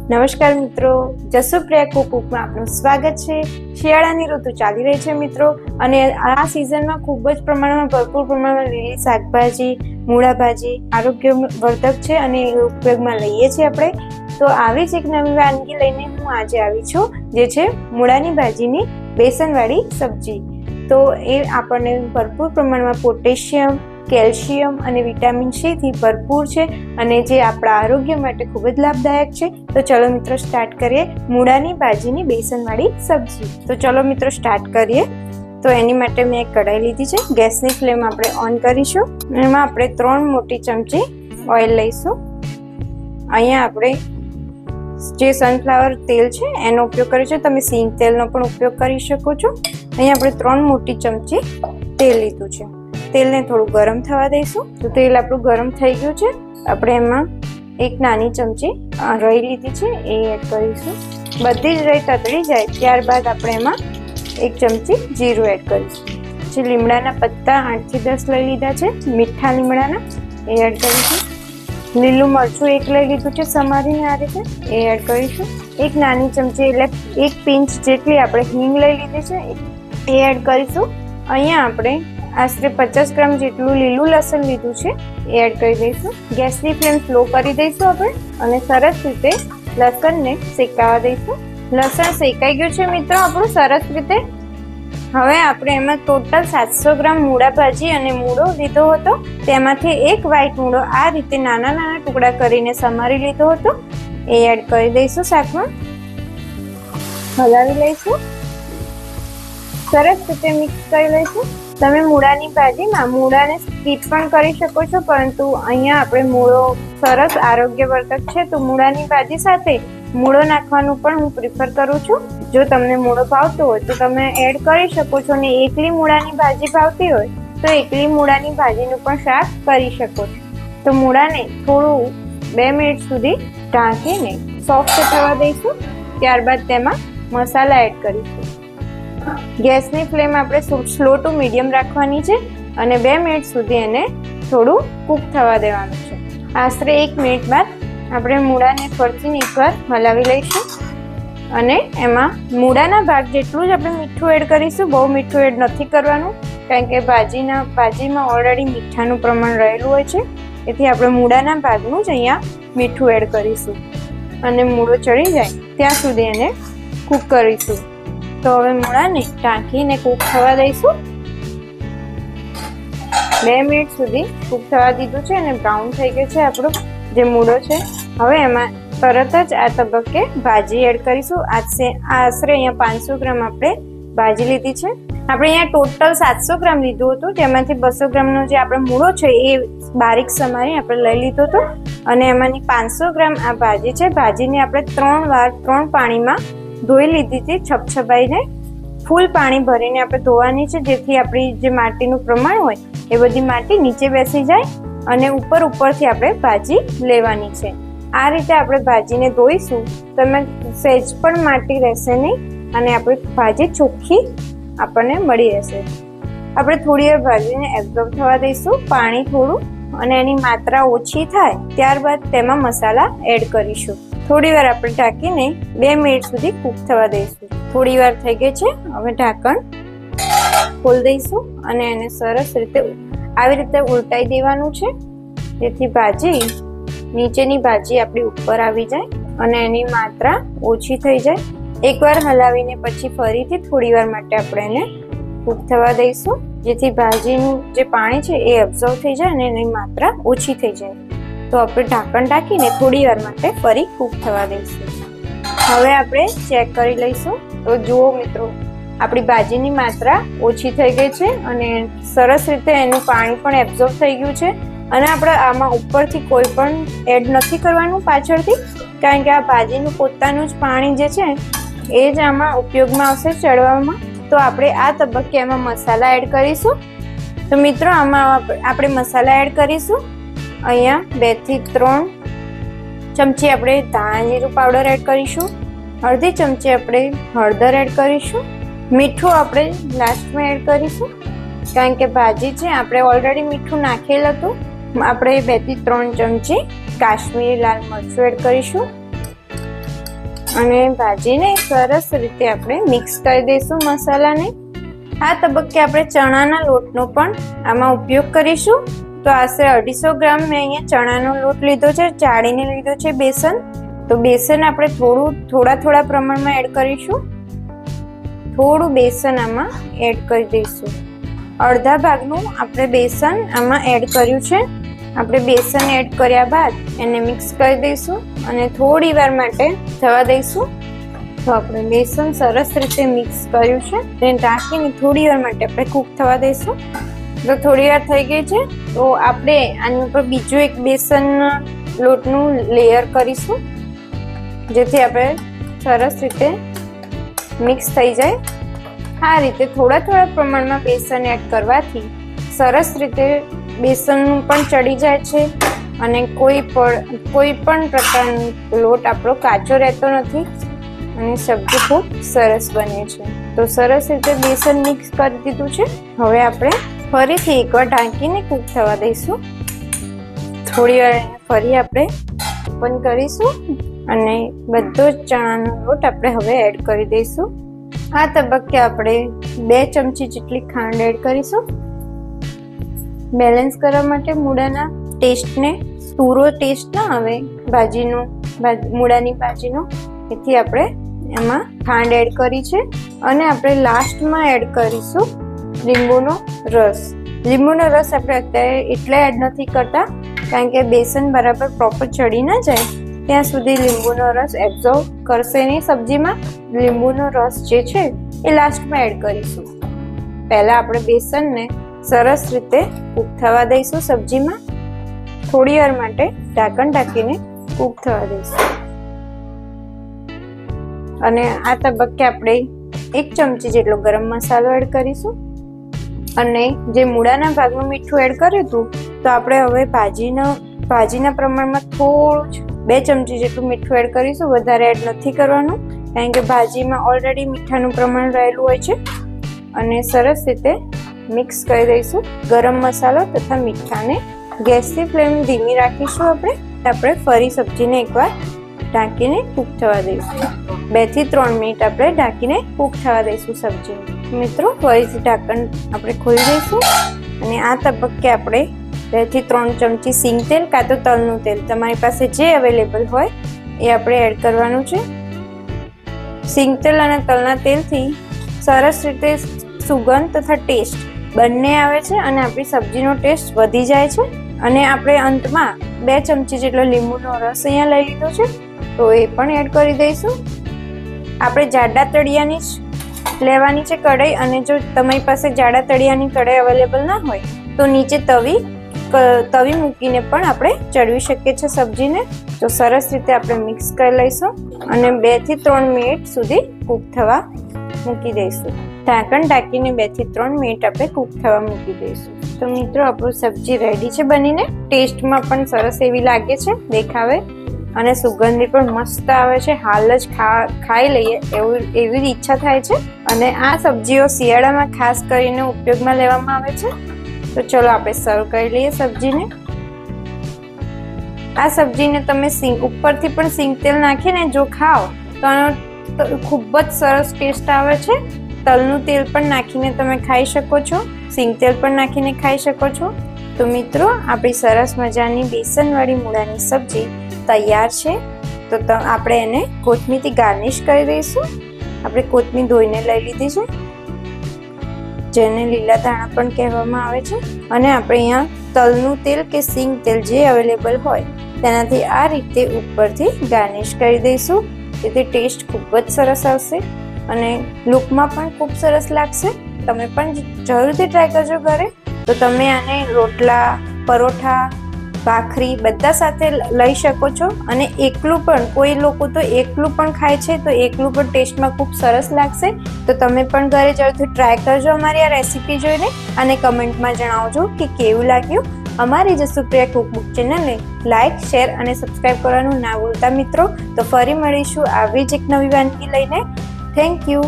નમસ્કાર મિત્રો, જસુપ્રિયા કુકમાં આપનું સ્વાગત છે। શિયાળાની ઋતુ ચાલી રહી છે મિત્રો, અને આ સિઝનમાં ખૂબ જ પ્રમાણમાં ભરપૂર પ્રમાણમાં લીલી શાકભાજી, મૂળા ભાજી આરોગ્યવર્ધક છે અને ઉપયોગમાં લઈએ છીએ આપણે। તો આવી જ એક નવી વાનગી લઈને હું આજે આવી છું, જે છે મૂળાની ભાજીની બેસનવાળી સબ્જી। તો એ આપણને ભરપૂર પ્રમાણમાં પોટેશિયમ, કેલ્શિયમ અને વિટામિન સી થી ભરપૂર છે અને જે આપણા આરોગ્ય માટે ખૂબ જ લાભદાયક છે। તો ચલો મિત્રો સ્ટાર્ટ કરીએ મૂળાની ભાજીની બેસનવાળી સબ્જી। તો ચલો મિત્રો સ્ટાર્ટ કરીએ। તો એની માટે મેં એક કઢાઈ લીધી છે, ગેસની ફ્લેમ આપણે ઓન કરીશું। એમાં આપણે 3 મોટી ચમચી ઓઇલ લઈશું। અહીંયા આપણે જે સનફ્લાવર તેલ છે એનો ઉપયોગ કરીશું, તમે સિંગ તેલનો પણ ઉપયોગ કરી શકો છો। અહીંયા આપણે 3 મોટી ચમચી તેલ લીધું છે। તેલને થોડું ગરમ થવા દઈશું। તો તેલ આપણું ગરમ થઈ ગયું છે। આપણે એમાં એક નાની ચમચી રાઈ લીધી છે, એ એડ કરીશું। બધી જ રાઈ તતડી જાય ત્યારબાદ આપણે એમાં 1 ચમચી જીરું એડ કરીશું। પછી લીમડાના પત્તા 8 થી 10 લઈ લીધા છે, મીઠા લીમડાના, એ એડ કરીશું। લીલું મરચું 1 લઈ લીધું છે સમારીને આ રીતે, એ એડ કરીશું। એક નાની ચમચી એટલે 1 પિંચ જેટલી આપણે હિંગ લઈ લીધી છે, એ એડ કરીશું। અહીંયા આપણે આશરે 50 ગ્રામ જેટલું લીલું લસણ લીધું છે, એ એડ કરી દઈશું। ગેસની ફ્લેમ સ્લો કરી દઈશું આપણે અને સરસ રીતે લસણને શેકાવા દઈશું। લસણ શેકાઈ ગયું છે મિત્રો આપણું સરસ રીતે। હવે આપણે એમાં ટોટલ 700 ગ્રામ મૂળા ભાજી અને મૂળો લીધો હતો, તેમાંથી એક વ્હાઈટ મૂળો આ રીતે નાના નાના ટુકડા કરીને સમારી લીધો હતો, એ એડ કરી દઈશું શાકમાં। હલાવી લઈશું, સરસ રીતે મિક્સ કરી લઈશું। તમે મૂળાની ભાજીમાં મૂળાને સ્કીપ પણ કરી શકો છો, પરંતુ અહીંયા આપણે મૂળો સરસ આરોગ્યવર્ધક છે, તો મૂળાની ભાજી સાથે મૂળો નાખવાનું પણ હું પ્રિફર કરું છું। જો તમને મૂળો ભાવતો હોય તો તમે એડ કરી શકો છો, અને એકલી મૂળાની ભાજી ભાવતી હોય તો એકલી મૂળાની ભાજીનું પણ શાક કરી શકો છો। તો મૂળાને થોડું 2 મિનિટ સુધી ઢાંકીને સોફ્ટ થવા દઈશું, ત્યારબાદ તેમાં મસાલા એડ કરીશું। ગેસની ફ્લેમ આપણે સ્લો ટુ મીડિયમ રાખવાની છે અને 2 મિનિટ સુધી એને થોડું કૂક થવા દેવાનું છે। આશરે 1 મિનિટ બાદ આપણે મૂળાને ફરીથી એકવાર હલાવી લઈશું અને એમાં મૂળાના ભાગ જેટલું જ આપણે મીઠું એડ કરીશું, બહુ મીઠું એડ નથી કરવાનું, કારણ કે ભાજીમાં ઓલરેડી મીઠાનું પ્રમાણ રહેલું હોય છે, તેથી આપણે મૂળાના ભાગનું જ અહીંયા મીઠું એડ કરીશું અને મૂળો ચડી જાય ત્યાં સુધી એને કૂક કરીશું। તો હવે મૂળાને ઢાંકીને કૂક થવા દઈશું। 2 મિનિટ સુધી કૂક થવા દીધું છે અને બ્રાઉન થઈ ગયો છે આપણો જે મૂળો છે। હવે એમાં તરત જ આ તબક્કે ભાજી એડ કરીશું। આશરે અહીંયા 500 ગ્રામ આપણે ભાજી લીધી છે। આપણે અહીંયા ટોટલ 700 ગ્રામ લીધું હતું, જેમાંથી 200 ગ્રામનો જે આપણો મૂળો છે એ બારીક સમારી આપણે લઈ લીધો હતો, અને એમાંની 500 ગ્રામ આ ભાજી છે। ભાજીને આપણે 3 વાર 3 પાણીમાં ધોઈ લીધી હતી, છપછપાઈને ફૂલ પાણી ભરીને આપણે ધોવાની છે, જેથી આપણી જે માટીનું પ્રમાણ હોય એ બધી માટી નીચે બેસી જાય અને ઉપરથી આપણે ભાજી લેવાની છે। આ રીતે આપણે ભાજીને ધોઈશું, તમે સહેજ પણ માટી રહેશે નહીં અને આપણી ભાજી ચોખ્ખી આપણને મળી રહેશે। આપણે થોડી વાર ભાજીને એબ્ઝોર્બ થવા દઈશું, પાણી થોડું, અને એની માત્રા ઓછી થાય ત્યારબાદ તેમાં મસાલા એડ કરીશું। થોડી વાર આપણે ઢાંકીને 2 મિનિટ સુધી કૂક થવા દઈશું। થોડી વાર થઈ ગઈ છે, હવે ઢાંકણ ખોલી દઈશું અને એને સરસ રીતે આવી રીતે ઉલટાઈ દેવાનું છે, જેથી ભાજી નીચેની ભાજી આપણી ઉપર આવી જાય અને એની માત્રા ઓછી થઈ જાય। એકવાર હલાવીને પછી ફરીથી થોડી વાર માટે આપણે એને કૂક થવા દઈશું, જેથી ભાજીનું જે પાણી છે એ એબ્ઝોર્બ થઈ જાય અને એની માત્રા ઓછી થઈ જાય। તો આપણે ઢાંકણ ઢાંકીને થોડી વાર માટે ફરી કૂક થવા દઈશું। હવે આપણે ચેક કરી લઈશું। તો જુઓ મિત્રો, આપણી ભાજીની માત્રા ઓછી થઈ ગઈ છે અને સરસ રીતે એનું પાણી પણ એબ્ઝોર્બ થઈ ગયું છે, અને આપણે આમાં ઉપરથી કોઈ પણ એડ નથી કરવાનું પાછળથી, કારણ કે આ ભાજીનું પોતાનું જ પાણી જે છે એ જ આમાં ઉપયોગમાં આવશે ચડવામાં। તો આપણે આ તબક્કે એમાં મસાલા એડ કરીશું। તો મિત્રો આમાં આપણે મસાલા એડ કરીશું। અહીંયા 2 થી 3 ચમચી આપણે ધાણા જીરું પાવડર એડ કરીશું, અડધી ચમચી આપણે હળદર એડ કરીશું, મીઠું આપણે લાસ્ટમાં એડ કરીશું, કારણ કે ભાજી છે આપણે ઓલરેડી મીઠું નાખેલ હતું। આપણે 2 થી 3 ચમચી કાશ્મીરી લાલ મરચું એડ કરીશું, અને ભાજીને સરસ રીતે આપણે મિક્સ કરી દઈશું મસાલાને. આ તબક્કે આપણે ચણાના લોટનો પણ આમાં ઉપયોગ કરીશું. તો આશરે 250 ગ્રામ મેં અહીંયા ચણાનો લોટ લીધો છે, ચાળીને લીધો છે બેસન. તો બેસન આપણે થોડા પ્રમાણમાં એડ કરીશું. થોડું બેસન આમાં એડ કરી દઈશું. અડધા ભાગનું આપણે બેસન આમાં એડ કર્યું છે. આપણે બેસન એડ કર્યા બાદ એને મિક્સ કરી દઈશું અને થોડી વાર માટે થવા દઈશું. તો આપણે બેસન સરસ રીતે મિક્સ કર્યું છે અને ઢાંકીને થોડી વાર માટે આપણે કૂક થવા દઈશું. તો થોડી વાર થઈ ગઈ છે, તો આપણે આની ઉપર બીજું એક બેસન લોટનું લેયર કરીશું, જેથી આપણે સરસ રીતે મિક્સ થઈ જાય. આ રીતે થોડા પ્રમાણમાં બેસન એડ કરવાથી સરસ રીતે બેસનનું પણ ચડી જાય છે અને કોઈ પણ પ્રકારનો લોટ આપણો કાચો રહેતો નથી અને સબ્જી ખૂબ સરસ બને છે. તો સરસ રીતે બેસન મિક્સ કરી દીધું છે. હવે આપણે ફરીથી એકવાર ઢાંકીને કૂક થવા દઈશું. થોડી વાર ફરી આપણે ઓપન કરીશું અને બધો જ ચણાનો લોટ આપણે હવે એડ કરી દઈશું. આ તબક્કે આપણે 2 ચમચી જેટલી ખાંડ એડ કરીશું. બેલેન્સ કરવા માટે મૂળાના ટેસ્ટને પૂરો ટેસ્ટ ના આવે મૂળાની ભાજીનો, એથી આપણે એમાં ખાંડ એડ કરી છે. અને આપણે લાસ્ટમાં એડ કરીશું લીંબુનો રસ. લીંબુનો રસ આપણે અત્યારે એટલે એડ નથી કરતા કારણ કે બેસન બરાબર પ્રોપર ચડી ના જાય ત્યાં સુધી લીંબુનો રસ એબ્ઝોર્બ કરશે નહીં સબ્જીમાં. લીંબુનો રસ જે છે એ લાસ્ટમાં એડ કરીશું. પહેલા આપણે બેસનને સરસ રીતે કૂક થવા દઈશું સબ્જીમાં. થોડી વાર માટે ઢાંકણ ઢાંકીને કૂક થવા દઈશું. અને આ તબક્કે આપણે 1 ચમચી જેટલો ગરમ મસાલો એડ કરીશું. અને જે મૂળાના ભાગનું મીઠું એડ કર્યું હતું, તો આપણે હવે ભાજીના પ્રમાણમાં થોડું જ 2 ચમચી જેટલું મીઠું એડ કરીશું. વધારે એડ નથી કરવાનું કારણ કે ભાજીમાં ઓલરેડી મીઠાનું પ્રમાણ રહેલું હોય છે. અને સરસ રીતે મિક્સ કરી દઈશું ગરમ મસાલો તથા મીઠાને. ગેસની ફ્લેમ ધીમી રાખીશું. આપણે ફરી સબ્જીને એકવાર ઢાંકીને કૂક થવા દઈશું. 2 થી 3 મિનિટ આપણે ઢાંકીને કૂક થવા દઈશું સબ્જીને. મિત્રો ફરીથી ઢાંકણ આપણે ખોલી દઈશું અને આ તબક્કે આપણે 2 થી 3 ચમચી સિંગ તેલ કાં તો તલનું તેલ, તમારી પાસે જે અવેલેબલ હોય એ આપણે એડ કરવાનું છે. સિંગ તેલ અને તલના તેલથી સરસ રીતે સુગંધ તથા ટેસ્ટ બંને આવે છે અને આપણી સબ્જીનો ટેસ્ટ વધી જાય છે. અને આપણે અંતમાં 2 ચમચી જેટલો લીંબુનો રસ અહીંયા લઈ લીધો છે, તો એ પણ એડ કરી દઈશું. આપણે જાડા તળિયાની જ લેવાની છે કઢાઈ. અને જો તમારી પાસે જાડા તળિયાની કઢાઈ અવેલેબલ ના હોય તો નીચે તવી મૂકીને પણ આપણે ચડવી શકીએ છીએ સબ્જીને. તો સરસ રીતે આપણે મિક્સ કરી લઈશું અને 2 થી 3 મિનિટ સુધી કૂક થવા મૂકી દઈશું. ઢાંકણ ઢાંકીને 2 થી 3 મિનિટ આપણે કૂક થવા મૂકી દઈશું. તો મિત્રો આપણું સબ્જી રેડી છે બનીને. ટેસ્ટમાં પણ સરસ એવી લાગે છે દેખાવે અને સુગંધી પણ મસ્ત આવે છે. હાલ જ ખાઈ લઈએ એવી ઈચ્છા થાય છે. અને આ સબ્જીઓ શિયાળામાં ખાસ કરીને ઉપયોગમાં લેવામાં આવે છે. તો ચલો આપણે સર્વ કરી લઈએ સબ્જીને. આ સબ્જીને તમે ઉપરથી પણ સિંગ તેલ નાખીને જો ખાઓ તો ખૂબ જ સરસ ટેસ્ટ આવે છે. તલનું તેલ પણ નાખીને તમે ખાઈ શકો છો, સિંગ તેલ પણ નાખીને ખાઈ શકો છો. તો મિત્રો આપણી સરસ મજાની બેસનવાળી મૂળાની સબ્જી તૈયાર છે. તો આપણે એને કોથમીરથી ગાર્નિશ કરી દઈશું. આપણે કોથમીર ધોઈને લઈ લીધી છે, જેને લીલા ધાણા પણ કહેવામાં આવે છે. અને આપણે અહીંયા તલનું તેલ કે સિંગ તેલ જે અવેલેબલ હોય તેનાથી આ રીતે ઉપરથી ગાર્નિશ કરી દઈશું, જેથી ટેસ્ટ ખૂબ જ સરસ આવશે અને લુકમાં પણ ખૂબ સરસ લાગશે. તમે પણ જરૂરથી ટ્રાય કરજો ઘરે. તો તમે આને રોટલા, પરોઠા, ભાખરી બધા સાથે લઈ શકો છો. અને એકલું પણ, કોઈ લોકો તો એકલું પણ ખાય છે, તો એકલું પણ ટેસ્ટમાં ખૂબ સરસ લાગશે. તો તમે પણ ઘરે જરૂરથી ટ્રાય કરજો અમારી આ રેસીપી જોઈને અને કમેન્ટમાં જણાવજો કે કેવું લાગ્યું. અમારી જસુપ્રિયા કુકબુક ચેનલને લાઇક, શેર અને સબસ્ક્રાઈબ કરવાનું ના ભૂલતા મિત્રો. તો ફરી મળીશું આવી જ એક નવી વાનગી લઈને. Thank you.